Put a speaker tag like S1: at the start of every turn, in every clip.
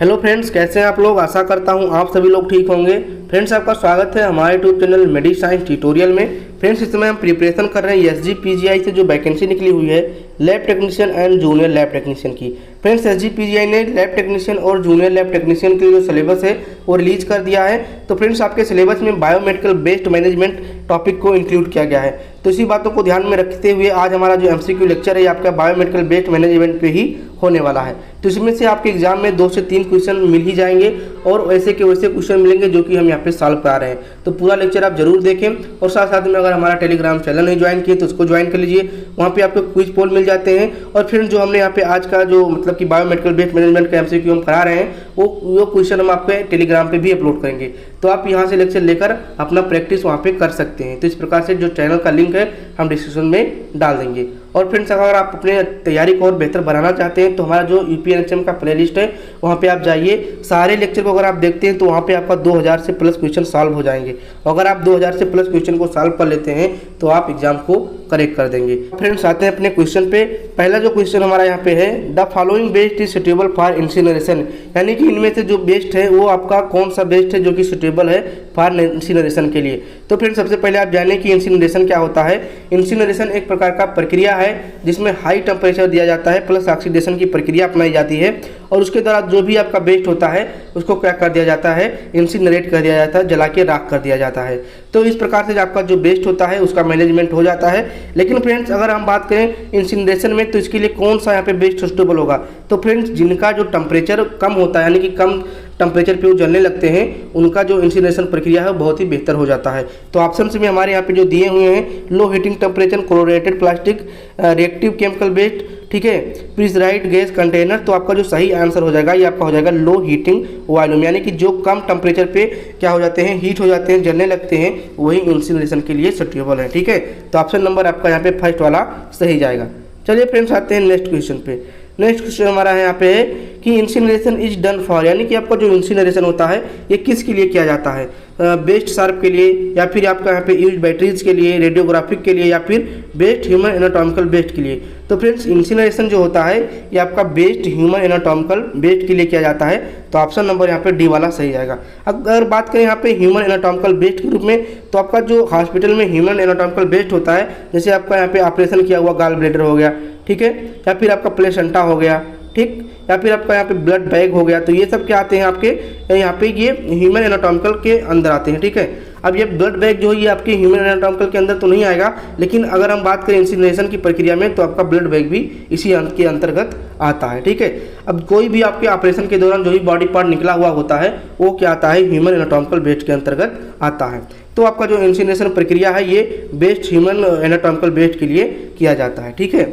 S1: Hello friends, कैसे हैं आप लोग। आशा करता हूं आप सभी लोग ठीक होंगे। फ्रेंड्स, आपका स्वागत है हमारे यूट्यूब चैनल मेडी साइंस ट्यूटोरियल में। फ्रेंड्स, इस समय हम प्रिपरेशन कर रहे हैं SGPGI से जो वैकेंसी निकली हुई है lab technician and junior lab technician की। फ्रेंड्स, SGPGI ने लैब टेक्नीशियन और जूनियर लैब टेक्नीशियन के जो सिलेबस है वो रिलीज कर दिया है। तो फ्रेंड्स, आपके सिलेबस में बायोमेडिकल बेस्ड मैनेजमेंट टॉपिक को इंक्लूड किया गया है। तो इसी बातों को ध्यान में रखते हुए आज हमारा जो MCQ लेक्चर है आपका बायोमेडिकल बेस्ड मैनेजमेंट पे ही होने वाला है। तो इसमें से आपके एग्जाम में 2 से 3 क्वेश्चन मिल ही जाएंगे और वैसे के वैसे क्वेश्चन मिलेंगे जो कि हम यहाँ पे सॉल्व करा रहे हैं। तो पूरा लेक्चर आप जरूर देखें और साथ साथ में अगर हमारा टेलीग्राम चैनल नहीं ज्वाइन किए तो उसको ज्वाइन कर लीजिए। वहाँ पे आपको क्विज पोल मिल जाते हैं और फिर जो हमने यहाँ पे आज का जो मतलब कि बायोमेडिकल बेस्ड मैनेजमेंट का MCQ हम करा रहे हैं वो क्वेश्चन हम आपके टेलीग्राम पे भी अपलोड करेंगे। तो आप यहाँ से लेक्चर लेकर अपना प्रैक्टिस वहाँ पे कर सकते हैं। तो इस प्रकार से जो चैनल का लिंक है हम डिस्क्रिप्शन में डाल देंगे। और फ्रेंड्स, अगर आप अपने तैयारी को और बेहतर बनाना चाहते हैं तो हमारा जो UPNHM का प्लेलिस्ट है वहाँ पे आप जाइए। सारे लेक्चर को अगर आप देखते हैं तो वहाँ पे आपका 2000 से प्लस क्वेश्चन सॉल्व हो जाएंगे। अगर आप 2000 से प्लस क्वेश्चन को सॉल्व कर लेते हैं तो आप एग्जाम को करेक्ट कर देंगे। फ्रेंड्स, आते हैं अपने क्वेश्चन पे। पहला जो क्वेश्चन हमारा यहाँ पे है, the following best is suitable for incineration, यानी कि इनमें से जो बेस्ट है वो आपका कौन सा बेस्ट है जो कि सुटेबल है फॉर इंसिनरेशन के लिए। तो फ्रेंड्स, सबसे पहले आप जानें कि इंसिनरेशन क्या होता है। इंसिनरेशन एक प्रकार का प्रक्रिया है जिसमें हाई टेम्परेचर दिया जाता है प्लस ऑक्सीडेशन की प्रक्रिया अपनाई जाती है और उसके द्वारा जो भी आपका वेस्ट होता है उसको क्या कर दिया जाता है, इंसिनरेट कर दिया जाता है, जला के राख कर दिया जाता है। तो इस प्रकार से आपका जो वेस्ट होता है उसका मैनेजमेंट हो जाता है। लेकिन फ्रेंड्स, अगर हम बात करें इंसिनरेशन में तो इसके लिए कौन सा यहाँ पे वेस्ट सुटेबल होगा। तो फ्रेंड्स, जिनका जो टेम्परेचर कम होता है यानी कि कम टेम्परेचर पे वो जलने लगते हैं उनका जो इंसिनरेशन प्रक्रिया है बहुत ही बेहतर हो जाता है। तो ऑप्शंस में हमारे यहाँ पे जो दिए हुए हैं, low heating temperature chlorinated plastic, reactive chemical waste, ठीक है, प्रेशराइज्ड गैस कंटेनर। तो आपका जो सही आंसर हो जाएगा ये आपका हो जाएगा लो हीटिंग वॉल्यूम, यानी कि जो कम टेम्परेचर पे क्या हो जाते हैं, हीट हो जाते हैं, जलने लगते हैं, वही इंसिनरेशन के लिए सुटेबल है। ठीक है, तो ऑप्शन नंबर आपका यहाँ पे फर्स्ट वाला सही जाएगा। चलिए फ्रेंड्स, आते हैं नेक्स्ट क्वेश्चन पे। नेक्स्ट क्वेश्चन हमारा है यहाँ पे कि इंसिनरेशन इज डन फॉर, यानी कि आपका जो इंसिनरेशन होता है ये किसके लिए किया जाता है, बेस्ट शार्प के लिए या फिर आपका यहाँ पे यूज बैटरीज के लिए, रेडियोग्राफिक के लिए या फिर बेस्ट ह्यूमन एनाटॉमिकल बेस्ट के लिए। तो फ्रेंड्स, इंसिनरेशन जो होता है ये आपका बेस्ट ह्यूमन एनाटॉमिकल बेस्ट के लिए किया जाता है। तो ऑप्शन नंबर यहाँ पे डी वाला सही जाएगा। अगर बात करें यहाँ पे ह्यूमन एनाटॉमिकल बेस्ट के रूप में तो आपका जो हॉस्पिटल में ह्यूमन एनाटॉमिकल बेस्ट होता है, जैसे आपका यहाँ पे ऑपरेशन किया हुआ गॉल ब्लैडर हो गया, ठीक है, या फिर आपका प्लेसेंटा हो गया, ठीक, या फिर आपका यहाँ पे ब्लड बैग हो गया, तो ये सब क्या आते हैं आपके यहाँ पे, ये ह्यूमन एनाटॉमिकल के अंदर आते हैं। ठीक है, अब ये ब्लड बैग जो है ये आपके ह्यूमन एनाटॉमिकल के अंदर तो नहीं आएगा, लेकिन अगर हम बात करें इंसिनरेशन की प्रक्रिया में तो आपका ब्लड बैग भी इसी के अंतर्गत आता है। ठीक है, अब कोई भी आपके ऑपरेशन के दौरान जो भी बॉडी पार्ट निकला हुआ होता है वो क्या आता है, ह्यूमन एनाटॉमिकल बेस्ट के अंतर्गत आता है। तो आपका जो इंसिनरेशन प्रक्रिया है ये बेस्ट ह्यूमन एनाटॉमिकल बेस्ट के लिए किया जाता है। ठीक है,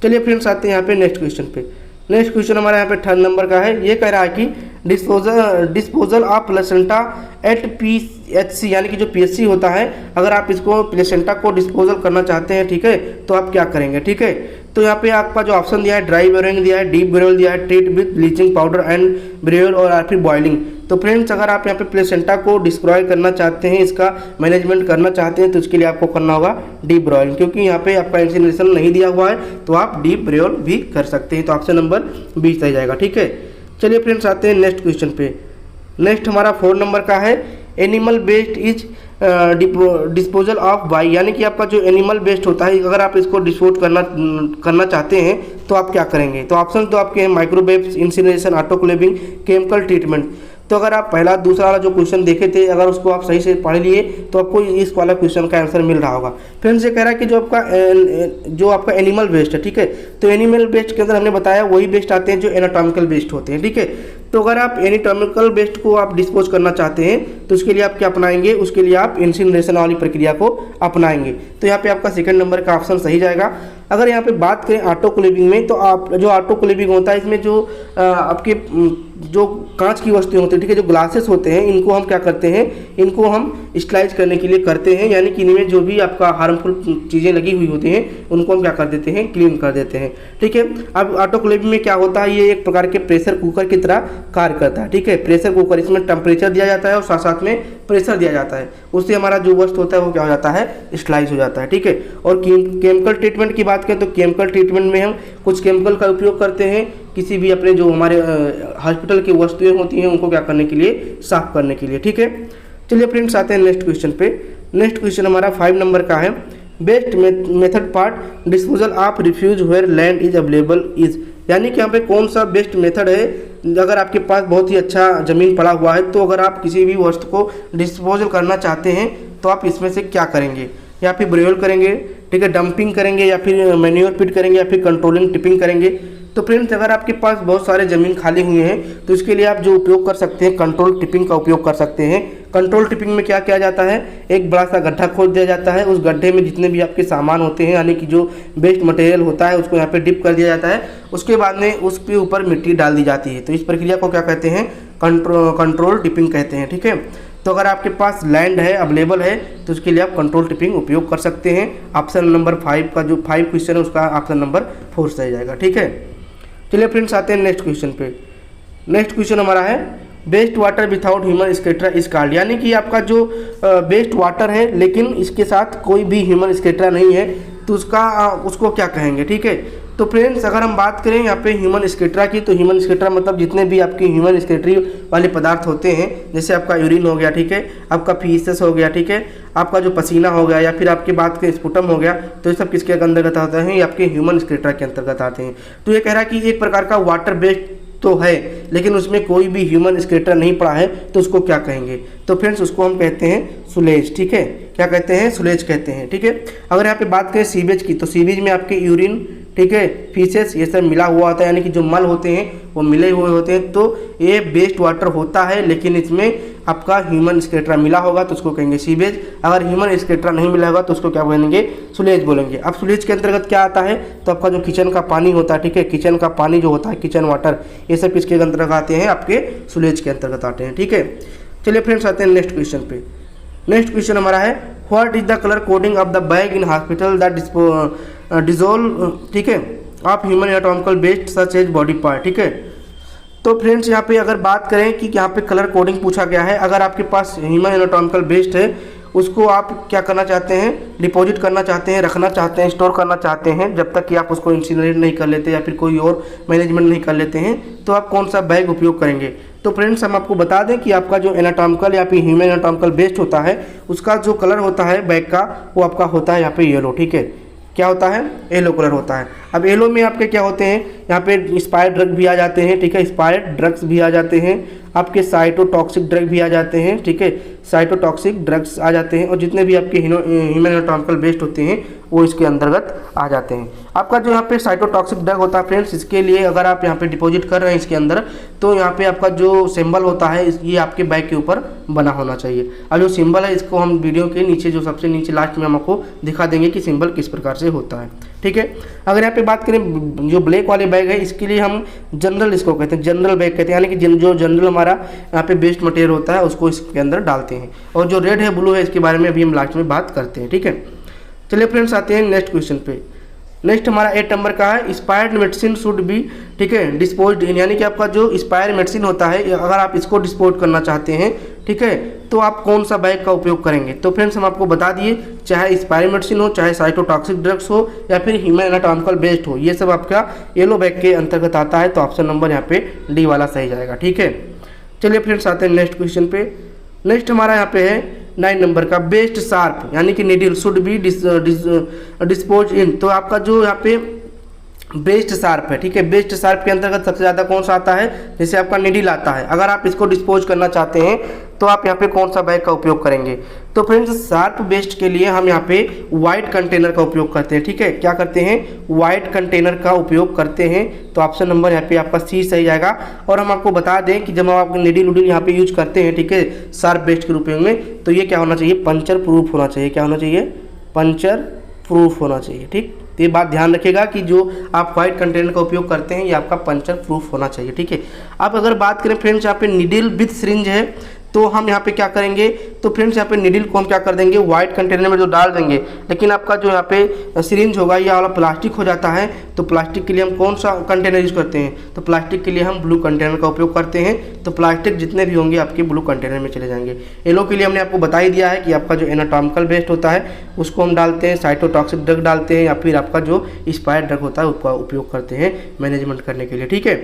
S1: चलिए फ्रेंड्स, आते हैं यहाँ पे नेक्स्ट क्वेश्चन पे। नेक्स्ट क्वेश्चन हमारे यहाँ पे 3rd नंबर का है। ये कह रहा है कि disposal of placenta at PHC, यानी कि जो PHC होता है, अगर आप इसको प्लेसेंटा को डिस्पोजल करना चाहते हैं, ठीक है, तो आप क्या करेंगे। ठीक है, तो यहाँ पे आपका जो ऑप्शन दिया है, ड्राई ब्यूरिंग दिया है, डीप ब्यूरियल दिया है, treat with bleaching powder and burial और फिर बॉइलिंग। तो फ्रेंड्स, अगर आप यहाँ पे प्लेसेंटा को डिस्ट्रॉय करना चाहते हैं, इसका मैनेजमेंट करना चाहते हैं, तो उसके लिए आपको करना होगा डीप ब्रॉयलिंग, क्योंकि यहाँ पे आपका इंसिनरेशन नहीं दिया हुआ है तो आप डीप ब्रॉयल भी कर सकते हैं। तो ऑप्शन नंबर 20 सही जाएगा। ठीक है, चलिए फ्रेंड्स, आते हैं नेक्स्ट क्वेश्चन पे। नेक्स्ट हमारा 4 नंबर का है, animal waste is disposal of by, यानी कि आपका जो एनिमल वेस्ट होता है अगर आप इसको डिस्पोज करना चाहते हैं तो आप क्या करेंगे। तो ऑप्शन तो आपके हैं microwave incineration, autoclaving, chemical treatment. तो अगर आप पहला दूसरा वाला जो क्वेश्चन देखे थे अगर उसको आप सही से पढ़ लिए तो आपको इस वाला क्वेश्चन का आंसर मिल रहा होगा। फ्रेंड्स, ये कह रहा है कि जो आपका एनिमल वेस्ट है, ठीक है, तो एनिमल वेस्ट के अंदर हमने बताया वही वेस्ट आते हैं जो एनाटॉमिकल वेस्ट होते हैं। ठीक है, तो अगर आप एनाटॉमिकल वेस्ट को आप डिस्पोज करना चाहते हैं तो उसके लिए आप क्या अपनाएंगे, उसके लिए आप इंसिनरेशन वाली प्रक्रिया को अपनाएंगे। तो यहाँ पे आपका 2nd नंबर का ऑप्शन सही जाएगा। अगर यहाँ पे बात करें ऑटोक्लेविंग में तो आप जो ऑटोक्लेविंग होता है इसमें जो आपके जो कांच की वस्तुएं होती है, ठीक है, जो ग्लासेस होते हैं, इनको हम क्या करते हैं, इनको हम स्टरलाइज करने के लिए करते हैं, यानी कि इनमें जो भी आपका हार्मफुल चीज़ें लगी हुई होती हैं उनको हम क्या कर देते हैं, क्लीन कर देते हैं। ठीक है, अब ऑटोक्लेविंग में क्या होता है, ये एक प्रकार के प्रेशर कुकर की तरह कार्य करता है। ठीक है, प्रेशर कुकर, इसमें टेम्परेचर दिया जाता है और साथ साथ में प्रेशर दिया जाता है, उससे हमारा जो वस्तु होता है वो क्या हो जाता है, स्टरलाइज हो जाता है। ठीक है, और केमिकल ट्रीटमेंट की बात करें तो केमिकल ट्रीटमेंट में हम कुछ केमिकल का उपयोग करते हैं किसी भी अपने जो हमारे हॉस्पिटल की वस्तुएं होती हैं उनको क्या करने के लिए, साफ करने के लिए। ठीक है, चलिए फ्रेंड्स आते हैं नेक्स्ट क्वेश्चन पे। नेक्स्ट क्वेश्चन हमारा 5 नंबर का है, best method part disposal of refuse where land is available is, यानी कि यहाँ पे कौन सा बेस्ट मेथड है। अगर आपके पास बहुत ही अच्छा ज़मीन पड़ा हुआ है तो अगर आप किसी भी वस्तु को डिस्पोजल करना चाहते हैं तो आप इसमें से क्या करेंगे, या फिर ब्रेवल करेंगे, ठीक है, डंपिंग करेंगे, या फिर मैन्योर पिट करेंगे, या फिर कंट्रोलिंग टिपिंग करेंगे। तो फ्रेंड्स अगर आपके पास बहुत सारे ज़मीन खाली हुए हैं तो इसके लिए आप जो उपयोग कर सकते हैं कंट्रोल टिपिंग का उपयोग कर सकते हैं। कंट्रोल टिपिंग में क्या किया जाता है, एक बड़ा सा गड्ढा खोद दिया जाता है, उस गड्ढे में जितने भी आपके सामान होते हैं यानी कि जो वेस्ट मटेरियल होता है उसको यहाँ पे डिप कर दिया जाता है, उसके बाद में उसके ऊपर मिट्टी डाल दी जाती है। तो इस प्रक्रिया को क्या कहते हैं, कंट्रोल टिपिंग कहते हैं। ठीक है, तो अगर आपके पास लैंड है, अवेलेबल है, तो उसके लिए आप कंट्रोल टिपिंग उपयोग कर सकते हैं। ऑप्शन नंबर 5 का जो 5 क्वेश्चन है उसका ऑप्शन नंबर 4 सही जाएगा। ठीक है, चलिए फ्रेंड्स आते हैं नेक्स्ट क्वेश्चन पे। नेक्स्ट क्वेश्चन हमारा है बेस्ट वाटर विथआउट ह्यूमन स्केटरा इज कॉल्ड, यानी कि आपका जो बेस्ट वाटर है लेकिन इसके साथ कोई भी ह्यूमन स्केटरा नहीं है तो उसको क्या कहेंगे। ठीक है, तो फ्रेंड्स अगर हम बात करें यहाँ पे ह्यूमन स्केटरा की, तो ह्यूमन स्केटरा मतलब जितने भी आपकी ह्यूमन स्केटरी वाले पदार्थ होते हैं, जैसे आपका यूरिन हो गया, ठीक है, आपका फीसेस हो गया, ठीक है, आपका जो पसीना हो गया, या फिर आपकी बात के स्पुटम हो गया, तो ये सब किसके अंतर्गत आते हैं, ये आपके ह्यूमन स्केटरा के अंतर्गत आते हैं। तो ये कह रहा है कि एक प्रकार का वाटर बेस्ड तो है लेकिन उसमें कोई भी ह्यूमन स्केटर नहीं पड़ा है तो उसको क्या कहेंगे। तो फ्रेंड्स उसको हम कहते हैं सुलेज। ठीक है, क्या कहते हैं, सुलेज कहते हैं। ठीक है, अगर यहाँ पे बात करें सीवेज की, तो सीवेज में आपके यूरिन, ठीक है, फीसेस, ये सब मिला हुआ होता है, यानी कि जो मल होते हैं वो मिले हुए होते हैं, तो ये बेस्ट वाटर होता है लेकिन इसमें आपका ह्यूमन स्केटरा मिला होगा तो उसको कहेंगे सीवेज। अगर ह्यूमन स्केटरा नहीं मिला होगा तो उसको क्या बोलेंगे, सुलेज बोलेंगे। अब सुलेज के अंतर्गत क्या आता है, तो आपका जो किचन का पानी होता है, ठीक है, किचन का पानी जो होता है, किचन वाटर, ये सब किसके अंतर्गत आते हैं, आपके सुलेज के अंतर्गत आते हैं। ठीक है, चलिए फ्रेंड्स आते हैं नेक्स्ट क्वेश्चन पे। नेक्स्ट क्वेश्चन हमारा है what is the colour coding of the bag in hospital that dissolve, ठीक है, of human anatomical based such as body part. ठीक है, तो फ्रेंड्स यहाँ पे अगर बात करें कि यहाँ पे कलर कोडिंग पूछा गया है, अगर आपके पास ह्यूमन एनाटॉमिकल बेस्ड है उसको आप क्या करना चाहते हैं, डिपॉजिट करना चाहते हैं, रखना चाहते हैं, स्टोर करना चाहते हैं, जब तक कि आप उसको इंसिनरेट नहीं कर लेते या फिर कोई और मैनेजमेंट नहीं कर लेते हैं, तो आप कौन सा बैग उपयोग करेंगे। तो फ्रेंड्स हम आपको बता दें कि आपका जो एनाटॉमिकल या फिर ह्यूमन एनाटॉमिकल बेस्ड होता है उसका जो कलर होता है बैग का वो आपका होता है यहाँ पे येलो। ठीक है, क्या होता है, येलो कलर होता है। अब येलो में आपके क्या होते हैं, यहाँ पे स्पायर्ड ड्रग भी आ जाते हैं, ठीक है, स्पायर्ड ड्रग्स भी आ जाते हैं, आपके साइटोटॉक्सिक ड्रग भी आ जाते हैं, ठीक है, साइटोटॉक्सिक ड्रग्स आ जाते हैं, और जितने भी आपके ह्यूमन एनाटॉमिकल बेस्ड होते हैं वो इसके अंतर्गत आ जाते हैं। आपका जो यहाँ पे साइटोटॉक्सिक ड्रग होता है फ्रेंड्स, इसके लिए अगर आप यहाँ पे डिपॉजिट कर रहे हैं इसके अंदर, तो यहाँ पे आपका जो सिंबल होता है ये आपके बैग के ऊपर बना होना चाहिए। अब जो सिंबल है इसको हम वीडियो के नीचे जो सबसे नीचे लास्ट में हम आपको दिखा देंगे कि सिंबल किस प्रकार से होता है। ठीक है, अगर यहाँ पे बात करें जो ब्लैक वाले बैग है इसके लिए हम जनरल इसको कहते हैं, जनरल बैग कहते हैं, यानी कि जो जनरल हमारा यहाँ पे बेस्ट मटेरियल होता है उसको इसके अंदर डालते हैं। और जो रेड है, ब्लू है, इसके बारे में अभी हम लास्ट में बात करते हैं। ठीक है, चलिए फ्रेंड्स आते हैं नेक्स्ट क्वेश्चन पे। नेक्स्ट हमारा 8 नंबर का है एक्सपायर्ड मेडिसिन शुड बी, ठीक है, डिस्पोज्ड इन, यानी कि आपका जो एक्सपायर मेडिसिन होता है अगर आप इसको डिस्पोज करना चाहते हैं, ठीक है, तो आप कौन सा बैग का उपयोग करेंगे। तो फ्रेंड्स हम आपको बता दिए, चाहे एक्सपायरी मेडिसिन हो, चाहे साइटोटॉक्सिक ड्रग्स हो, या फिर ह्यूमन एनाटॉमिकल बेस्ड हो, ये सब आपका येलो बैग के अंतर्गत आता है। तो ऑप्शन नंबर यहाँ पे डी वाला सही जाएगा। ठीक है, चलिए फ्रेंड्स आते हैं नेक्स्ट क्वेश्चन पे। नेक्स्ट हमारा यहाँ पे है 9 नंबर का बेस्ट शार्प, यानी कि नीडल शुड बी डिस्पोज इन। तो आपका जो यहाँ पे बेस्ट शार्प है, ठीक है, बेस्ट शार्प के अंतर्गत सबसे ज़्यादा कौन सा आता है, जैसे आपका नीडल आता है, अगर आप इसको डिस्पोज करना चाहते हैं तो आप यहाँ पे कौन सा बैग का उपयोग करेंगे। तो फ्रेंड्स शार्प बेस्ट के लिए हम यहाँ पे वाइट कंटेनर का उपयोग करते हैं। ठीक है, क्या करते हैं, वाइट कंटेनर का उपयोग करते हैं। तो ऑप्शन नंबर यहाँ पे आपका सी सही जाएगा। और हम आपको बता दें कि जब हम आपको नीडल वुडल यहाँ पे यूज करते हैं, ठीक है, शार्प बेस्ट के रूप में, तो ये क्या होना चाहिए, पंचर प्रूफ होना चाहिए। क्या होना चाहिए, पंचर प्रूफ होना चाहिए। ठीक, तो ये बात ध्यान रखिएगा कि जो आप वाइट कंटेनर का उपयोग करते हैं ये आपका पंचर प्रूफ होना चाहिए। ठीक है, अब अगर बात करें फ्रेंड्स यहाँ पे नीडल विथ सिरिंज है, तो हम यहाँ पे क्या करेंगे, तो फ्रेंड्स यहाँ पे नीडल को हम क्या कर देंगे, वाइट कंटेनर में जो डाल देंगे। लेकिन आपका जो यहाँ पे सिरिंज होगा ये वाला प्लास्टिक हो जाता है, तो प्लास्टिक के लिए हम कौन सा कंटेनर यूज़ करते हैं, तो प्लास्टिक के लिए हम ब्लू कंटेनर का उपयोग करते हैं। तो प्लास्टिक जितने भी होंगे आपके ब्लू कंटेनर में चले जाएंगे। येलो के लिए हमने आपको बता ही दिया है कि आपका जो एनाटॉमिकल वेस्ट होता है उसको हम डालते हैं, साइटोटॉक्सिक ड्रग डालते हैं, या फिर आपका जो एक्सपायर्ड ड्रग होता है उसका उपयोग करते हैं मैनेजमेंट करने के लिए। ठीक है,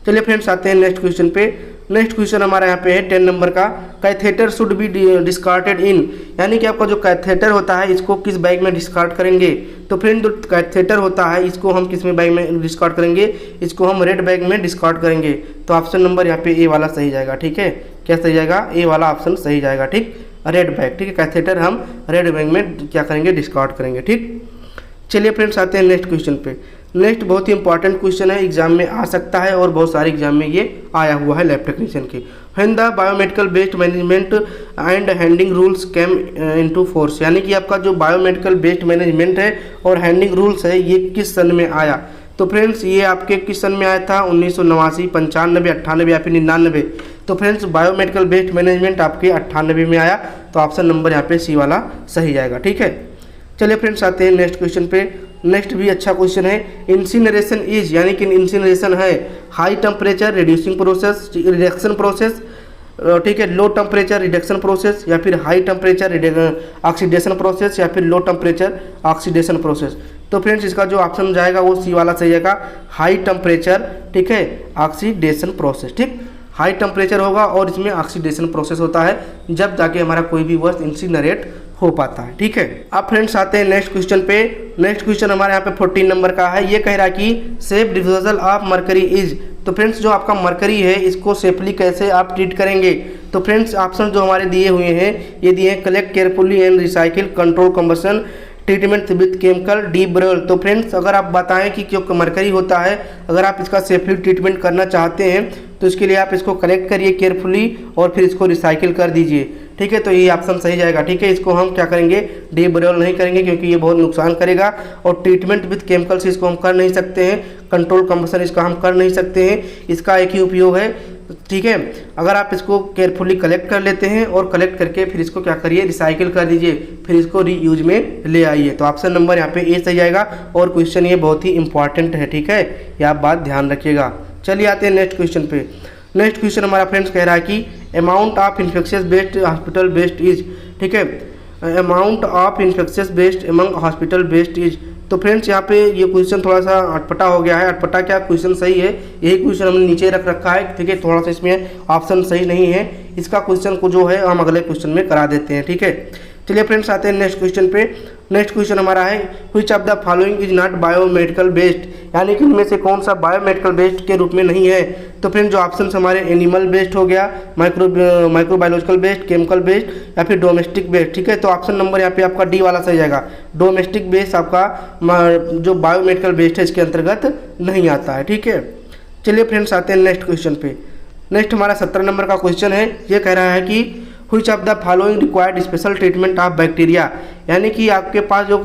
S1: चलिए फ्रेंड्स आते हैं नेक्स्ट क्वेश्चन पे। नेक्स्ट क्वेश्चन हमारा यहाँ पे है 10 नंबर का, कैथेटर शुड बी डिस्कार्डेड इन, यानी कि आपका जो कैथेटर होता है इसको किस बैग में डिस्कार्ड करेंगे। तो फ्रेंड जो कैथेटर होता है इसको हम किस में बैग में डिस्कार्ड करेंगे, इसको हम रेड बैग में डिस्कार्ड करेंगे। तो ऑप्शन नंबर यहाँ पे ए वाला सही जाएगा। ठीक है, क्या सही जाएगा, ए वाला ऑप्शन सही जाएगा। ठीक, रेड बैग। ठीक है, कैथेटर हम रेड बैग में क्या करेंगे, डिस्कार्ड करेंगे। ठीक, चलिए फ्रेंड्स आते हैं नेक्स्ट क्वेश्चन पे। नेक्स्ट बहुत ही इंपॉर्टेंट क्वेश्चन है, एग्जाम में आ सकता है और बहुत सारे एग्जाम में ये आया हुआ है लैब टेक्नीशियन के। When the biomedical waste management and handling rules came into force, यानी कि आपका जो बायोमेडिकल वेस्ट मैनेजमेंट है और हैंडलिंग रूल्स है ये किस सन में आया। तो फ्रेंड्स ये आपके किस सन में आया था, 1989, 95, 98 या फिर 99। तो फ्रेंड्स बायोमेडिकल वेस्ट मैनेजमेंट आपके 98 में आया। तो ऑप्शन नंबर यहाँ पे सी वाला सही जाएगा। ठीक है, चलिए फ्रेंड्स आते हैं नेक्स्ट क्वेश्चन पे। नेक्स्ट भी अच्छा क्वेश्चन है, इंसिनरेशन इज, यानी कि इंसिनरेशन है high temperature reducing process, reduction process, ठीक है, लो टेम्परेचर रिडक्शन प्रोसेस, या फिर हाई टेम्परेचर ऑक्सीडेशन प्रोसेस, या फिर लो टेम्परेचर ऑक्सीडेशन प्रोसेस। तो फ्रेंड्स इसका जो ऑप्शन जाएगा वो सी वाला सही जाएगा, हाई टेम्परेचर, ठीक है, ऑक्सीडेशन प्रोसेस। ठीक, हाई टेम्परेचर होगा और इसमें ऑक्सीडेशन प्रोसेस होता है जब जाके हमारा कोई भी वस्तु इंसिनरेट हो पाता है। ठीक है, अब फ्रेंड्स आते हैं नेक्स्ट क्वेश्चन पे। नेक्स्ट क्वेश्चन हमारे यहाँ पे 14 नंबर का है, ये कह रहा है कि safe disposal of mercury is. तो फ्रेंड्स जो आपका मरकरी है इसको सेफली कैसे आप ट्रीट करेंगे। तो फ्रेंड्स ऑप्शन जो हमारे दिए हुए हैं ये दिए हैं, collect carefully and recycle, control combustion, treatment with chemical, डीब्रल। तो फ्रेंड्स अगर आप बताएं कि क्यों मरकरी होता है, अगर आप इसका सेफली ट्रीटमेंट करना चाहते हैं तो इसके लिए आप इसको कलेक्ट करिए केयरफुली और फिर इसको रिसाइकिल कर दीजिए। ठीक है, तो ये ऑप्शन सही जाएगा। ठीक है, इसको हम क्या करेंगे, डीब्रल नहीं करेंगे क्योंकि ये बहुत नुकसान करेगा, और ट्रीटमेंट विद केमिकल्स इसको हम कर नहीं सकते हैं, कंट्रोल कंबशन इसका हम कर नहीं सकते हैं, इसका एक ही उपयोग है। ठीक है, अगर आप इसको केयरफुली कलेक्ट कर लेते हैं और कलेक्ट करके फिर इसको क्या करिए, रिसाइकिल कर दीजिए, फिर इसको रीयूज में ले आइए। तो ऑप्शन नंबर यहाँ पे ए सही जाएगा और क्वेश्चन ये बहुत ही इंपॉर्टेंट है। ठीक है, ये आप बात ध्यान रखिएगा। चलिए आते हैं नेक्स्ट क्वेश्चन पे। नेक्स्ट क्वेश्चन हमारा फ्रेंड्स कह रहा है कि amount of infectious waste hospital waste is. ठीक है, amount of infectious waste among hospital waste is. तो फ्रेंड्स यहाँ पे ये क्वेश्चन थोड़ा सा अटपटा हो गया है। अटपटा क्या, क्वेश्चन सही है, यही क्वेश्चन हमने नीचे रख रखा है। ठीक है, थोड़ा सा इसमें ऑप्शन सही नहीं है, इसका क्वेश्चन को जो है हम अगले क्वेश्चन में करा देते हैं। ठीक है, चलिए फ्रेंड्स आते हैं नेक्स्ट क्वेश्चन पे। नेक्स्ट क्वेश्चन हमारा है, which of the following is not biomedical waste, यानी कि इनमें से कौन सा बायोमेडिकल वेस्ट के रूप में नहीं है। तो फ्रेंड्स जो ऑप्शन हमारे एनिमल वेस्ट हो गया, माइक्रोबायोलॉजिकल वेस्ट, केमिकल वेस्ट, या फिर डोमेस्टिक वेस्ट। ठीक है, तो ऑप्शन नंबर यहाँ पे आपका डी वाला सही जाएगा। डोमेस्टिक वेस्ट आपका जो बायोमेडिकल वेस्ट है इसके अंतर्गत नहीं आता है। ठीक है, चलिए फ्रेंड्स आते हैं नेक्स्ट क्वेश्चन पे। नेक्स्ट हमारा 17 नंबर का क्वेश्चन है, ये कह रहा है कि which of the following required special treatment of bacteria, यानी कि आपके पास जो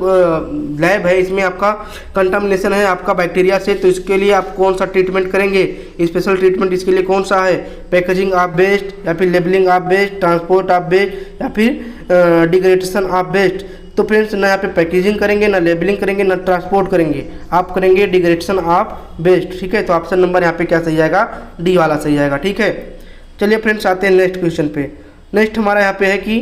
S1: लैब है इसमें आपका कंटामिनेशन है आपका बैक्टीरिया से, तो इसके लिए आप कौन सा ट्रीटमेंट करेंगे, स्पेशल ट्रीटमेंट इसके लिए कौन सा है, पैकेजिंग ऑफ वेस्ट, या फिर labelling of waste, transport of waste, या फिर डिग्रेडेशन ऑफ वेस्ट। तो फ्रेंड्स ना यहाँ पे पैकेजिंग करेंगे, ना लेबलिंग करेंगे, ना ट्रांसपोर्ट करेंगे, आप करेंगे डिग्रेडेशन ऑफ वेस्ट। ठीक है, तो ऑप्शन नंबर यहाँ पे क्या सही जाएगा, डी वाला सही जाएगा। ठीक है, चलिए फ्रेंड्स आते हैं नेक्स्ट क्वेश्चन पे। नेक्स्ट हमारा यहाँ पे है कि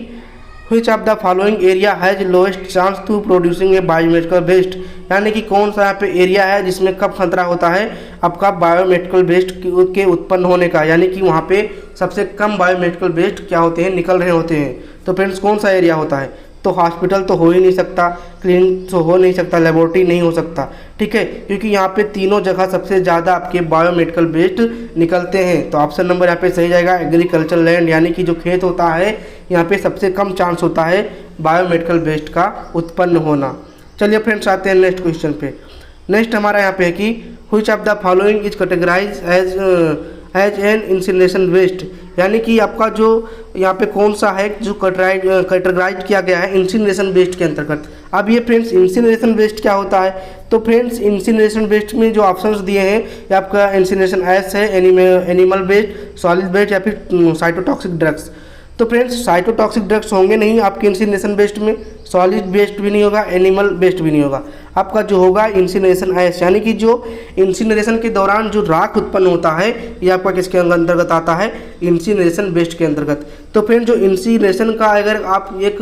S1: which of the following area has lowest chance to producing a biomedical waste, यानी कि कौन सा यहाँ पे एरिया है जिसमें कब खतरा होता है आपका बायोमेडिकल वेस्ट के उत्पन्न होने का, यानी कि वहाँ पे सबसे कम बायोमेडिकल वेस्ट क्या होते हैं, निकल रहे होते हैं। तो फ्रेंड्स कौन सा एरिया होता है, तो हॉस्पिटल तो हो ही नहीं सकता, क्लिनिक तो हो नहीं सकता, लेबोरेटरी नहीं हो सकता। ठीक है, क्योंकि यहाँ पे तीनों जगह सबसे ज़्यादा आपके बायोमेडिकल वेस्ट निकलते हैं। तो ऑप्शन नंबर यहाँ पे सही जाएगा, एग्रीकल्चर लैंड, यानी कि जो खेत होता है यहाँ पे सबसे कम चांस होता है बायोमेडिकल वेस्ट का उत्पन्न होना। चलिए फ्रेंड्स आते हैं नेक्स्ट क्वेश्चन पे। नेक्स्ट हमारा यहाँ पे है कि which of the following is categorise as an incineration waste, यानी कि आपका जो यहाँ पे कौन सा है जो कैटेगराइज किया गया है इंसिनरेशन वेस्ट के अंतर्गत। अब ये फ्रेंड्स इंसिनरेशन वेस्ट क्या होता है, तो फ्रेंड्स इंसिनरेशन वेस्ट में जो ऑप्शंस दिए हैं ये आपका इंसिनरेशन एस है, एनिमल वेस्ट, सॉलिड वेस्ट, या फिर साइटोटॉक्सिक ड्रग्स। तो फ्रेंड्स साइटोटॉक्सिक ड्रग्स होंगे नहीं आपके इंसिनरेशन वेस्ट में, सॉलिड वेस्ट भी नहीं होगा, एनिमल वेस्ट भी नहीं होगा। आपका जो होगा इंसिनरेशन ऐश, यानी कि जो इंसिनरेशन के दौरान जो राख उत्पन्न होता है ये आपका किसके अंतर्गत आता है, इंसिनरेशन वेस्ट के अंतर्गत। तो फ्रेंड जो इंसिनरेशन का अगर आप एक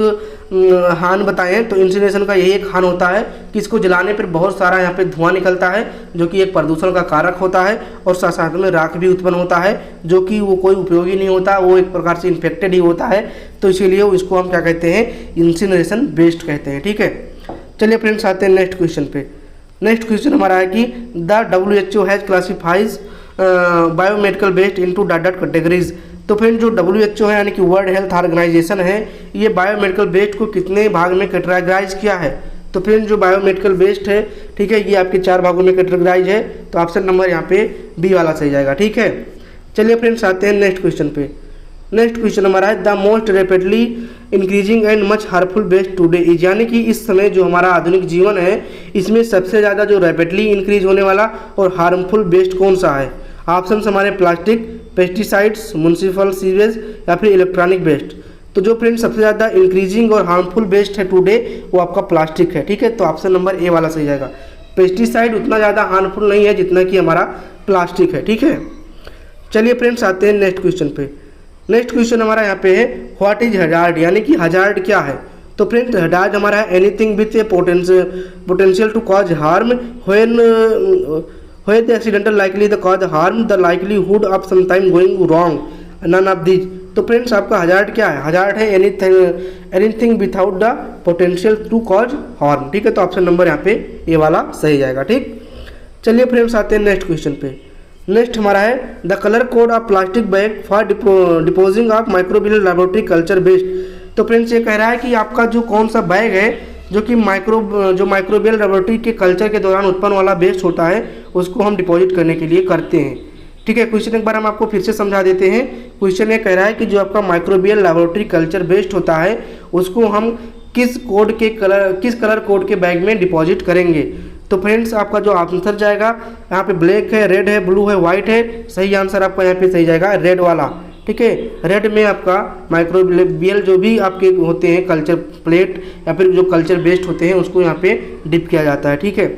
S1: हान बताएं तो इंसिनरेशन का यही एक हान होता है कि इसको जलाने पर बहुत सारा यहाँ पे धुआं निकलता है जो कि एक प्रदूषण का कारक होता है, और साथ साथ में राख भी उत्पन्न होता है जो कि वो कोई उपयोगी नहीं होता, वो एक प्रकार से इन्फेक्टेड ही होता है। तो इसीलिए इसको हम क्या कहते हैं, इंसिनरेशन वेस्ट कहते हैं। ठीक है, चलिए फ्रेंड्स आते हैं नेक्स्ट क्वेश्चन पे। नेक्स्ट क्वेश्चन हमारा है कि the WHO has classifies biomedical waste into dot categories. तो फ्रेंड जो WHO है यानी कि वर्ल्ड हेल्थ ऑर्गेनाइजेशन है, ये बायोमेडिकल वेस्ट को कितने भाग में कैटेगराइज किया है। तो फ्रेंड जो बायोमेडिकल वेस्ट है, ठीक है, ये आपके 4 भागों में कैटेगराइज है। तो ऑप्शन नंबर यहाँ पे बी वाला सही जाएगा। ठीक है, चलिए फ्रेंड्स आते हैं नेक्स्ट क्वेश्चन पे। नेक्स्ट क्वेश्चन हमारा है the most rapidly increasing and much harmful waste today is, यानी कि इस समय जो हमारा आधुनिक जीवन है इसमें सबसे ज़्यादा जो रैपिडली इंक्रीज होने वाला और हार्मफुल वेस्ट कौन सा है। ऑप्शन हमारे प्लास्टिक, पेस्टिसाइड्स, म्युनिसिपल सीवेज या फिर इलेक्ट्रॉनिक वेस्ट। तो जो फ्रेंड सबसे ज़्यादा इंक्रीजिंग और हार्मफुल वेस्ट है टुडे वो आपका प्लास्टिक है। ठीक है, तो ऑप्शन नंबर ए वाला सही जाएगा। पेस्टिसाइड उतना ज़्यादा हार्मफुल नहीं है जितना कि हमारा प्लास्टिक है। ठीक है, चलिए फ्रेंड्स आते हैं नेक्स्ट क्वेश्चन पे। नेक्स्ट क्वेश्चन हमारा यहाँ पे है व्हाट इज हजार्ड, यानी कि हजार्ड क्या है। तो फ्रेंड्स हजार्ड हमारा है anything with a potential to cause harm when the accidental likely the cause harm the likelihood of sometime going wrong none of these. तो फ्रेंड्स आपका हजार्ड क्या है, हजार्ड है anything without the potential to cause harm. ठीक है, तो option number यहाँ पे ये वाला सही जाएगा। ठीक, चलिए फ्रेंड्स आते हैं नेक्स्ट क्वेश्चन पे। नेक्स्ट हमारा है the colour code of plastic bag for disposing of microbial laboratory culture waste. तो फ्रेंड्स ये कह रहा है कि आपका जो कौन सा बैग है जो कि माइक्रोबियल लेबोरेटरी के कल्चर के दौरान उत्पन्न वाला वेस्ट होता है उसको हम डिपॉजिट करने के लिए करते हैं। ठीक है, क्वेश्चन एक बार हम आपको फिर से समझा देते हैं। क्वेश्चन ये कह रहा है कि जो आपका माइक्रोबियल लेबोरेटरी कल्चर वेस्ट होता है उसको हम किस कलर कोड के बैग में डिपॉजिट करेंगे। तो फ्रेंड्स आपका जो आंसर जाएगा यहाँ पे ब्लैक है, रेड है, ब्लू है, व्हाइट है। सही आंसर आपका यहाँ पे सही जाएगा रेड वाला। ठीक है, रेड में आपका माइक्रोबियल जो भी आपके होते हैं कल्चर प्लेट या फिर जो कल्चर वेस्ट होते हैं उसको यहाँ पे डिप किया जाता है। ठीक है,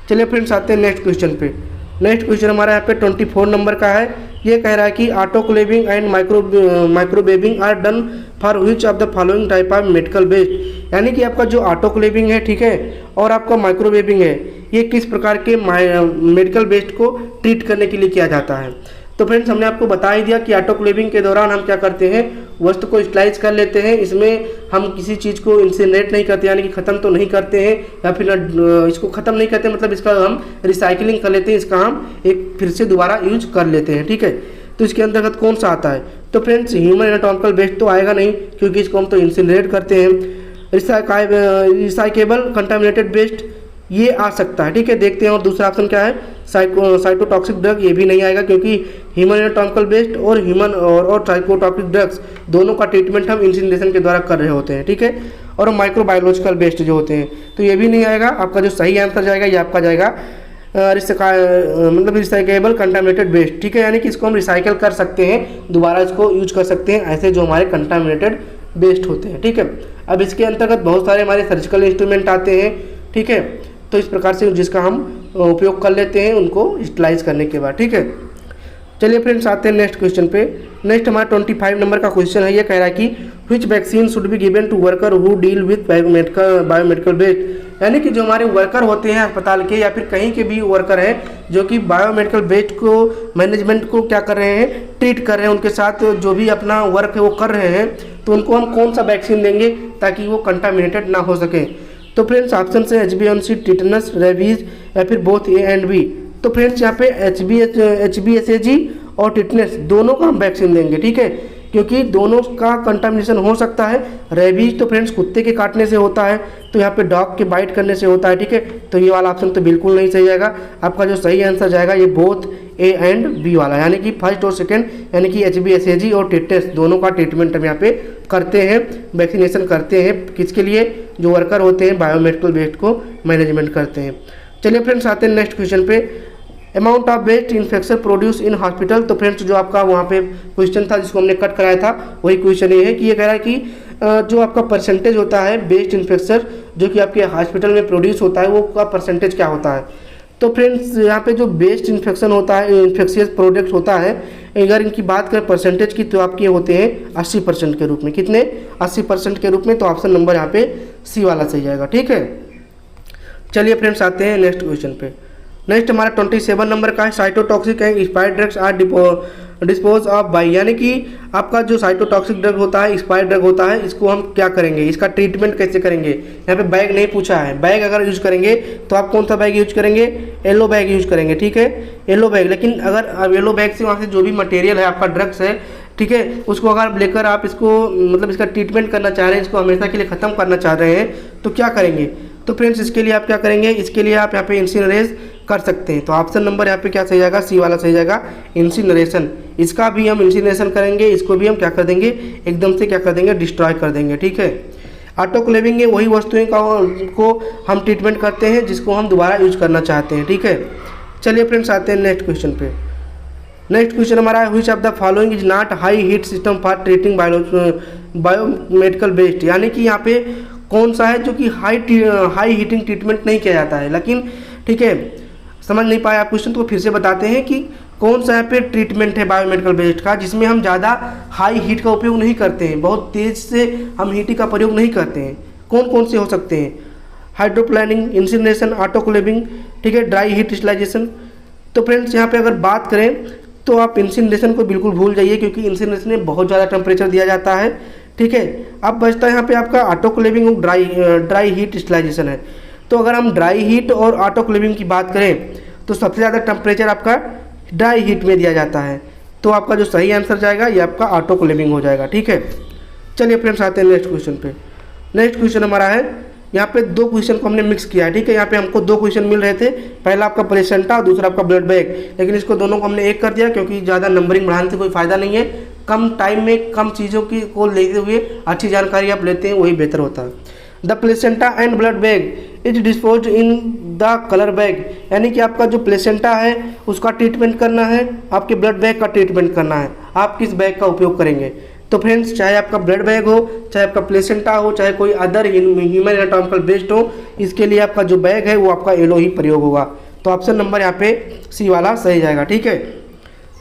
S1: चलिए फ्रेंड्स आते हैं नेक्स्ट क्वेश्चन पे। नेक्स्ट क्वेश्चन हमारा यहाँ पे 24 नंबर का है। ये कह रहा है कि autoclaving and microwaving are done for which of the following type of medical waste, यानी कि आपका जो ऑटोक्लेविंग है, ठीक है, और आपका माइक्रोवेविंग है, ये किस प्रकार के मेडिकल वेस्ट को ट्रीट करने के लिए किया जाता है। तो फ्रेंड्स हमने आपको बता ही दिया कि ऑटोक्लेविंग के दौरान हम क्या करते हैं, वस्तु को स्लाइस कर लेते हैं। इसमें हम किसी चीज़ को इंसिनरेट नहीं करते, यानी कि ख़त्म तो नहीं करते हैं, या फिर इसको ख़त्म नहीं करते मतलब इसका हम रिसाइकलिंग कर लेते हैं, इसका हम एक फिर से दोबारा यूज कर लेते हैं। ठीक है, तो इसके अंतर्गत कौन सा आता है। तो फ्रेंड्स ह्यूमन एनाटॉमिकल वेस्ट तो आएगा नहीं क्योंकि इसको हम तो इंसिनरेट करते हैं। रिसाइकेबल कंटामिनेटेड वेस्ट ये आ सकता है। ठीक है, देखते हैं। और दूसरा ऑप्शन क्या है, साइटोटॉक्सिक ड्रग, ये भी नहीं आएगा क्योंकि ह्यूमन एनाटॉमिकल वेस्ट और साइकोटॉक्सिक ड्रग्स दोनों का ट्रीटमेंट हम इंसिनरेशन के द्वारा कर रहे होते हैं। ठीक है, और माइक्रोबायोलॉजिकल वेस्ट जो होते हैं तो ये भी नहीं आएगा। आपका जो सही आंसर जाएगा ये आपका जाएगा रिसाइकेबल कंटामिनेटेड वेस्ट। ठीक है, यानी कि इसको हम रिसाइकल कर सकते हैं, दोबारा इसको यूज कर सकते हैं, ऐसे जो हमारे कंटामिनेटेड वेस्ट होते हैं। ठीक है, अब इसके अंतर्गत बहुत सारे हमारे सर्जिकल इंस्ट्रूमेंट आते हैं। ठीक है, तो इस प्रकार से जिसका हम उपयोग कर लेते हैं उनको यूटिलाइज करने के बाद। ठीक है, चलिए फ्रेंड्स आते हैं नेक्स्ट क्वेश्चन पे। नेक्स्ट हमारा 25 नंबर का क्वेश्चन है। ये कह रहा है कि which vaccine should be given to worker who deal with biomedical waste, यानी कि जो हमारे वर्कर होते हैं अस्पताल के या फिर कहीं के भी वर्कर हैं जो कि बायोमेडिकल वेस्ट को मैनेजमेंट को क्या कर रहे हैं, ट्रीट कर रहे हैं, उनके साथ जो भी अपना वर्क है वो कर रहे हैं, तो उनको हम कौन सा वैक्सीन देंगे ताकि वो कंटामिनेटेड ना हो सके। तो फ्रेंड्स ऑप्शन से HbA1c, टिटनस, रेबीज या फिर बोथ A एंड B। तो फ्रेंड्स यहाँ पे HbSAg और टिटनस दोनों का हम वैक्सीन देंगे। ठीक है, क्योंकि दोनों का कंटामिनेशन हो सकता है। रेबीज तो फ्रेंड्स कुत्ते के काटने से होता है, तो यहाँ पे डॉग के बाइट करने से होता है। ठीक है, तो ये वाला ऑप्शन तो बिल्कुल नहीं सही जाएगा। आपका जो सही आंसर जाएगा ये बोथ A एंड B वाला, यानी कि फर्स्ट और सेकंड, यानी कि HbSAg और टिटनस दोनों का ट्रीटमेंट हम यहाँ पे करते हैं, वैक्सीनेशन करते हैं। किसके लिए, जो वर्कर होते हैं बायोमेडिकल वेस्ट को मैनेजमेंट करते हैं। चलिए फ्रेंड्स आते हैं नेक्स्ट क्वेश्चन पे। Amount of waste infection produce in hospital. तो फ्रेंड्स जो आपका वहाँ पे क्वेश्चन था जिसको हमने कट कराया था वही क्वेश्चन ये है कि ये कह रहा है कि जो आपका परसेंटेज होता है वेस्ट इन्फेक्शन जो कि आपके हॉस्पिटल में प्रोड्यूस होता है वो का परसेंटेज क्या होता है। तो फ्रेंड्स यहाँ पे जो वेस्ट इन्फेक्शन होता है इन्फेक्शियस प्रोडक्ट होता है अगर इनकी बात करें परसेंटेज की तो आपके होते हैं 80% के रूप में। कितने 80% के रूप में। तो ऑप्शन नंबर यहाँ पे सी वाला सही जाएगा। ठीक है, चलिए फ्रेंड्स आते हैं नेक्स्ट क्वेश्चन पे। नेक्स्ट हमारा 27 नंबर का है cytotoxic and expired drugs are dispose of by, यानी कि आपका जो साइटोटॉक्सिक ड्रग होता है एक्सपायर्ड ड्रग होता है इसको हम क्या करेंगे, इसका ट्रीटमेंट कैसे करेंगे। यहाँ पे बैग नहीं पूछा है, बैग अगर यूज करेंगे तो आप कौन सा बैग यूज करेंगे, येलो बैग यूज करेंगे। ठीक है, येलो बैग। लेकिन अगर येलो बैग से वहाँ से जो भी मटेरियल है आपका ड्रग्स है ठीक है उसको अगर लेकर आप इसको मतलब इसका ट्रीटमेंट करना चाह रहे हैं, इसको हमेशा के लिए ख़त्म करना चाह रहे हैं तो क्या करेंगे। तो फ्रेंड्स इसके लिए आप क्या करेंगे, इसके लिए आप यहाँ पे इंसिनरेट कर सकते हैं। तो ऑप्शन नंबर यहाँ पे क्या सही जाएगा, सी वाला सही जाएगा, इंसिनरेशन। इसका भी हम इंसिनरेशन करेंगे, इसको भी हम क्या कर देंगे एकदम से क्या कर देंगे डिस्ट्रॉय कर देंगे। ठीक है, ऑटोक्लेविंग है वही वस्तुएं को हम ट्रीटमेंट करते हैं जिसको हम दोबारा यूज करना चाहते हैं। ठीक है, चलिए फ्रेंड्स आते हैं नेक्स्ट क्वेश्चन पे। नेक्स्ट क्वेश्चन हमारा है which of the following is not high heat system for treating biomedical waste, यानी कि यहाँ पे कौन सा है जो कि हाई हीटिंग ट्रीटमेंट नहीं किया जाता है। लेकिन ठीक है समझ नहीं पाए आप क्वेश्चन तो फिर से बताते हैं कि कौन सा यहाँ पे ट्रीटमेंट है बायोमेडिकल वेस्ट का जिसमें हम ज़्यादा हाई हीट का उपयोग नहीं करते हैं, बहुत तेज़ से हम हीटिंग का प्रयोग नहीं करते हैं। कौन कौन से हो सकते हैं, हाइड्रोप्लानिंग, इंसिनरेशन, ऑटोक्लेविंग, ठीक है, ड्राई हीट डिस्टिलाइजेशन। तो फ्रेंड्स यहाँ पे अगर बात करें तो आप इंसिनरेशन को बिल्कुल भूल जाइए क्योंकि इंसिनरेशन में बहुत ज़्यादा टेम्परेचर दिया जाता है। ठीक है, अब बचता है यहाँ पे आपका ऑटोक्लेविंग और ड्राई हीट डिस्टिलाइजेशन है। तो अगर हम ड्राई हीट और ऑटोक्लेविंग की बात करें तो सबसे ज़्यादा टेम्परेचर आपका ड्राई हीट में दिया जाता है। तो आपका जो सही आंसर जाएगा ये आपका ऑटोक्लेविंग हो जाएगा। ठीक है, चलिए फ्रेंड्स आते हैं नेक्स्ट क्वेश्चन पे। नेक्स्ट क्वेश्चन हमारा है, यहाँ पे दो क्वेश्चन को हमने मिक्स किया है। ठीक है, यहाँ पे हमको दो क्वेश्चन मिल रहे थे, पहला आपका प्लेसेंटा और दूसरा आपका ब्लड बैग, लेकिन इसको दोनों को हमने एक कर दिया क्योंकि ज़्यादा नंबरिंग बढ़ाने से कोई फायदा नहीं है। कम टाइम में कम चीज़ों की को लेते हुए अच्छी जानकारी आप लेते हैं वही बेहतर होता है। The placenta and blood bag is dispose in the colour bag, यानी कि आपका जो प्लेसेंटा है उसका ट्रीटमेंट करना है, आपके ब्लड बैग का ट्रीटमेंट करना है, आप किस बैग का उपयोग करेंगे। तो फ्रेंड्स चाहे आपका ब्लड बैग हो, चाहे आपका प्लेसेंटा हो, चाहे कोई अदर ह्यूमन एनाटॉमिकल वेस्ट हो, इसके लिए आपका जो बैग है वो आपका येलो ही प्रयोग होगा। तो ऑप्शन नंबर यहाँ पे सी वाला सही जाएगा। ठीक है,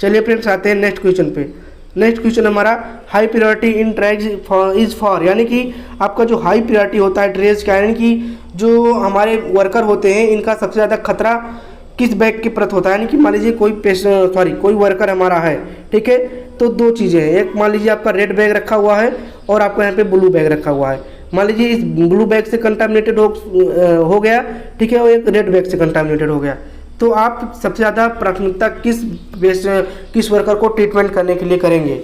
S1: चलिए फ्रेंड्स आते हैं नेक्स्ट क्वेश्चन पे। नेक्स्ट क्वेश्चन हमारा high priority in drugs is for, यानी कि आपका जो हाई प्रायोरिटी होता है ड्रग्स का, यानी कि जो हमारे वर्कर होते हैं इनका सबसे ज़्यादा खतरा किस बैग के प्रति होता है। यानी कि मान लीजिए कोई वर्कर हमारा है, ठीक है, तो दो चीज़ें हैं, एक मान लीजिए आपका रेड बैग रखा हुआ है और आपका यहाँ पे ब्लू बैग रखा हुआ है। मान लीजिए इस ब्लू बैग से कंटामिनेटेड हो गया, ठीक है, और एक रेड बैग से कंटामिनेटेड हो गया, तो आप सबसे ज़्यादा प्राथमिकता किस वर्कर को ट्रीटमेंट करने के लिए करेंगे।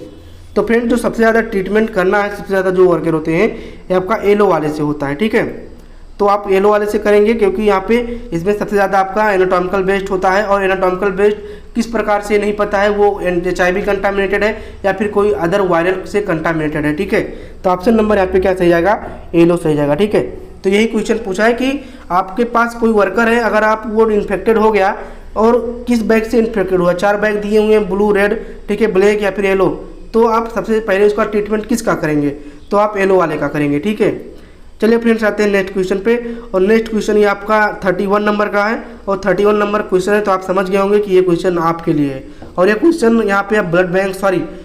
S1: तो फ्रेंड जो सबसे ज़्यादा ट्रीटमेंट करना है, सबसे ज़्यादा जो वर्कर होते हैं ये आपका येलो वाले से होता है। ठीक है, तो आप येलो वाले से करेंगे क्योंकि यहाँ पे इसमें सबसे ज़्यादा आपका एनाटॉमिकल वेस्ट होता है और एनाटॉमिकल वेस्ट किस प्रकार से नहीं पता है, वो HIV कंटामिनेटेड है या फिर कोई अदर वायरल से कंटामिनेटेड है। ठीक है, तो ऑप्शन नंबर यहाँ पे क्या सही जाएगा, येलो सही जाएगा। ठीक है, तो यही क्वेश्चन पूछा है कि आपके पास कोई वर्कर है, अगर आप वो इन्फेक्टेड हो गया और किस बैग से इन्फेक्टेड हुआ, 4 बैग दिए हुए हैं, ब्लू, रेड, ठीक है, ब्लैक या फिर येलो, तो आप सबसे पहले उसका ट्रीटमेंट किसका करेंगे, तो आप येलो वाले का करेंगे। ठीक है, चलिए फ्रेंड्स आते हैं नेक्स्ट क्वेश्चन पे। और नेक्स्ट क्वेश्चन ये आपका 31 नंबर का है और 31 नंबर क्वेश्चन है, तो आप समझ गए होंगे कि ये क्वेश्चन आपके लिए है। और ये क्वेश्चन यहाँ पे आप ब्लड बैंक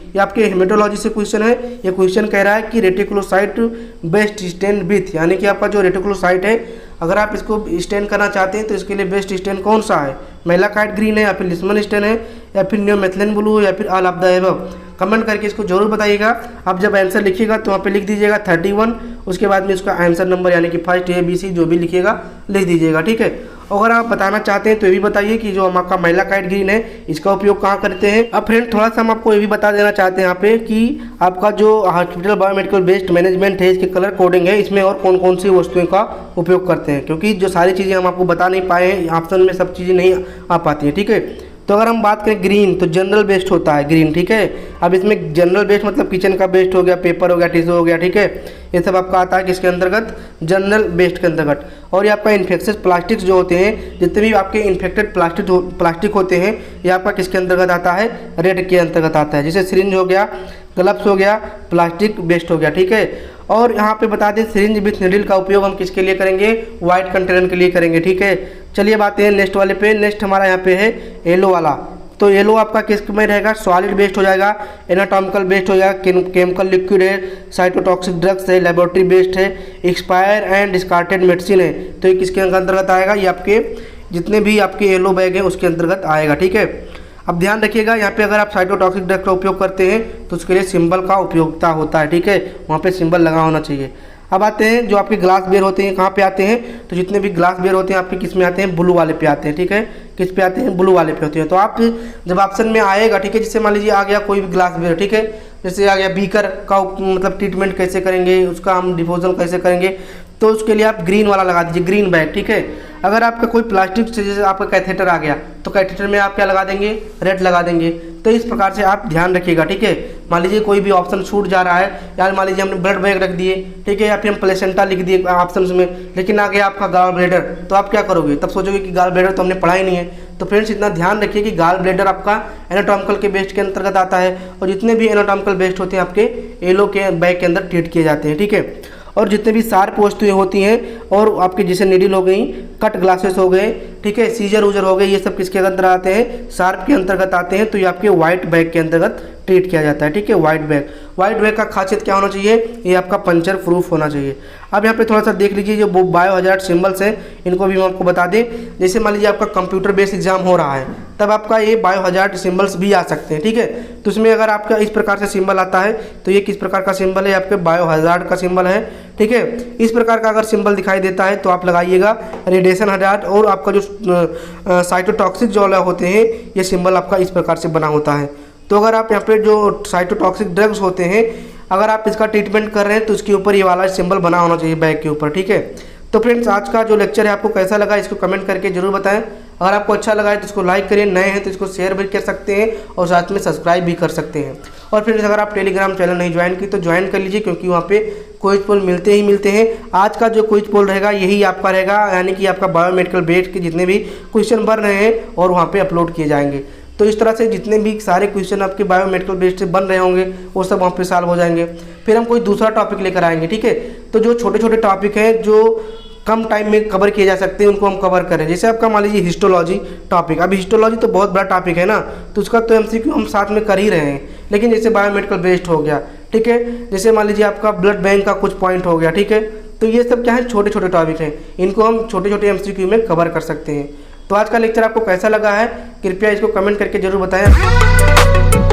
S1: ये आपके हेमेटोलॉजी से क्वेश्चन है। ये क्वेश्चन कह रहा है कि रेटिकुलोसाइट बेस्ट स्टेन विथ, यानी कि आपका जो रेटिकुलोसाइट है अगर आप इसको स्टेन करना चाहते हैं तो इसके लिए बेस्ट स्टेन कौन सा है, मेलाकाइट ग्रीन है या फिर लिस्मन स्टेन है या फिर नियोमेथिलीन ब्लू या फिर all of the above. Comment करके इसको जरूर बताइएगा। आप जब आंसर लिखिएगा तो वहाँ पे लिख दीजिएगा 31, उसके बाद में उसका आंसर नंबर यानी कि फर्स्ट ABC जो भी लिखिएगा लिख दीजिएगा। ठीक है, अगर आप बताना चाहते हैं तो ये भी बताइए कि जो हम आपका मेलाकाइट ग्रीन है इसका उपयोग कहाँ करते हैं। अब फ्रेंड थोड़ा सा हम आपको ये भी बता देना चाहते हैं यहाँ पे कि आपका जो हॉस्पिटल बायोमेडिकल वेस्ट मैनेजमेंट है इसके कलर कोडिंग है, इसमें और कौन कौन सी वस्तुओं का उपयोग करते हैं, क्योंकि जो सारी चीज़ें हम आपको बता नहीं पाए हैं, ऑप्शन में सब चीज़ें नहीं आ पाती हैं। ठीक है, तो अगर हम बात करें ग्रीन, तो जनरल बेस्ड होता है ग्रीन, ठीक है। अब इसमें जनरल बेस्ड मतलब किचन का बेस्ड हो गया, पेपर हो गया, टिश्यू हो गया, ठीक है। ये सब आपका आता है किसके अंतर्गत, जनरल बेस्ड के अंतर्गत। और ये आपका इन्फेक्शियस प्लास्टिक्स जो होते हैं, जितने भी आपके इन्फेक्टेड प्लास्टिक होते हैं, ये आपका किसके अंतर्गत आता है, रेड के अंतर्गत आता है। जैसे सिरिंज हो गया, ग्लव्स हो गया, प्लास्टिक बेस्ड हो गया, ठीक है। और यहाँ पे बता दें सिरिंज विथ नीडल का उपयोग हम किसके लिए करेंगे, वाइट कंटेनर के लिए करेंगे, ठीक है। चलिए बात है नेक्स्ट वाले पे। नेक्स्ट हमारा यहाँ पे है येलो वाला। तो येलो आपका किस में रहेगा, सॉलिड बेस्ड हो जाएगा, एनाटॉमिकल बेस्ड हो जाएगा, केमिकल लिक्विड है, साइटोटॉक्सिक ड्रग्स है, लेबोरेटरी बेस्ड है, एक्सपायर एंड डिस्कार्टेड मेडिसिन है। तो ये किसके अंतर्गत आएगा, ये आपके जितने भी आपके येलो बैग हैं उसके अंतर्गत आएगा, ठीक है। अब ध्यान रखिएगा यहाँ पे अगर आप साइटोटॉक्सिक ड्रग का उपयोग करते हैं तो उसके लिए सिंबल का उपयोगिता होता है, ठीक है, वहाँ पे सिंबल लगा होना चाहिए। अब आते हैं जो आपके ग्लास बियर होते हैं, कहाँ पे आते हैं, तो जितने भी ग्लास बियर होते हैं आपके किस में आते हैं, ब्लू वाले पे आते हैं, ठीक है। किस पे आते हैं, ब्लू वाले पे होते हैं। तो आप जब ऑप्शन में आएगा, ठीक है, जैसे मान लीजिए आ गया कोई भी ग्लास बियर, ठीक है, जैसे आ गया बीकर का मतलब ट्रीटमेंट कैसे करेंगे, उसका हम डिस्पोजल कैसे करेंगे, तो उसके लिए आप ग्रीन वाला लगा दीजिए, ग्रीन बैग, ठीक है। अगर आपका कोई प्लास्टिक से जैसे आपका कैथेटर आ गया तो कैथेटर में आप क्या लगा देंगे, रेड लगा देंगे। तो इस प्रकार से आप ध्यान रखिएगा, ठीक है। मान लीजिए कोई भी ऑप्शन छूट जा रहा है, यार मान लीजिए हमने ब्लड बैग रख दिए, ठीक है, या फिर हम प्लेसेंटा लिख दिए ऑप्शन में, लेकिन आ गया आपका गाल ब्लेडर, तो आप क्या करोगे, तब सोचोगे कि गाल ब्लेडर तो हमने पढ़ा ही नहीं है। तो फ्रेंड्स इतना ध्यान रखिए कि गाल ब्लेडर आपका एनाटॉमिकल के बेस्ड के अंतर्गत आता है, और जितने भी एनाटॉमिकल बेस्ड होते हैं आपके येलो के बैग के अंदर ट्रीट किए जाते हैं, ठीक है। और जितने भी शार्प वस्तुएं होती हैं और आपके जैसे नीडल हो गई, कट ग्लासेस हो गए, ठीक है, सीजर उजर हो गए, ये सब किसके अंतर्गत आते हैं, शार्प के अंतर्गत आते हैं। तो ये आपके व्हाइट बैग के अंतर्गत ट्रीट किया जाता है, ठीक है। व्हाइट बैग का खासियत क्या होना चाहिए, ये आपका पंचर प्रूफ होना चाहिए। अब यहाँ पे थोड़ा सा देख लीजिए जो बायो हजार्ड सिंबल्स हैं, इनको भी हम आपको बता दें। जैसे मान लीजिए आपका कंप्यूटर बेस्ड एग्जाम हो रहा है, तब आपका ये बायो हजार्ड सिंबल्स भी आ सकते हैं, ठीक है। तो उसमें अगर आपका इस प्रकार से सिंबल आता है तो ये किस प्रकार का सिंबल है, आपके बायो हजार्ड का सिंबल है, ठीक है। इस प्रकार का अगर सिंबल दिखाई देता है तो आप लगाइएगा रेडिएशन हजार्ड। और आपका जो साइटोटॉक्सिक जो होते हैं, ये सिंबल आपका इस प्रकार से बना होता है। तो अगर आप यहाँ पे जो साइटोटॉक्सिक ड्रग्स होते हैं, अगर आप इसका ट्रीटमेंट कर रहे हैं तो उसके ऊपर ये वाला सिंबल बना होना चाहिए बैग के ऊपर, ठीक है। तो फ्रेंड्स आज का जो लेक्चर है आपको कैसा लगा इसको कमेंट करके जरूर बताएं। अगर आपको अच्छा लगा है तो इसको लाइक करिए, नए हैं तो इसको शेयर भी कर सकते हैं और साथ में सब्सक्राइब भी कर सकते हैं। और फ्रेंड्स अगर आप टेलीग्राम चैनल नहीं ज्वाइन की तो ज्वाइन कर लीजिए, क्योंकि वहाँ पे क्विज पोल मिलते ही मिलते हैं। आज का जो क्विज पोल रहेगा यही आपका रहेगा, यानी कि आपका बायोमेडिकल बेस्ड के जितने भी क्वेश्चन बन रहे हैं और वहाँ पे अपलोड किए जाएंगे। तो इस तरह से जितने भी सारे क्वेश्चन आपके बायोमेडिकल बेस्ड से बन रहे होंगे वो सब वहाँ पे सॉल्व हो जाएंगे। फिर हम कोई दूसरा टॉपिक लेकर आएंगे, ठीक है। तो जो छोटे छोटे टॉपिक हैं जो कम टाइम में कवर किए जा सकते हैं उनको हम कवर करें। जैसे आपका मान लीजिए हिस्टोलॉजी टॉपिक, अब हिस्टोलॉजी तो बहुत बड़ा टॉपिक है ना, तो उसका तो MCQ हम साथ में कर ही रहे हैं। लेकिन जैसे बायोमेडिकल बेस्ड हो गया, ठीक है, जैसे मान लीजिए आपका ब्लड बैंक का कुछ पॉइंट हो गया, ठीक है। तो ये सब क्या है, छोटे छोटे टॉपिक हैं, इनको हम छोटे छोटे MCQ में कवर कर सकते हैं। तो आज का लेक्चर आपको कैसा लगा है कृपया इसको कमेंट करके जरूर बताएं।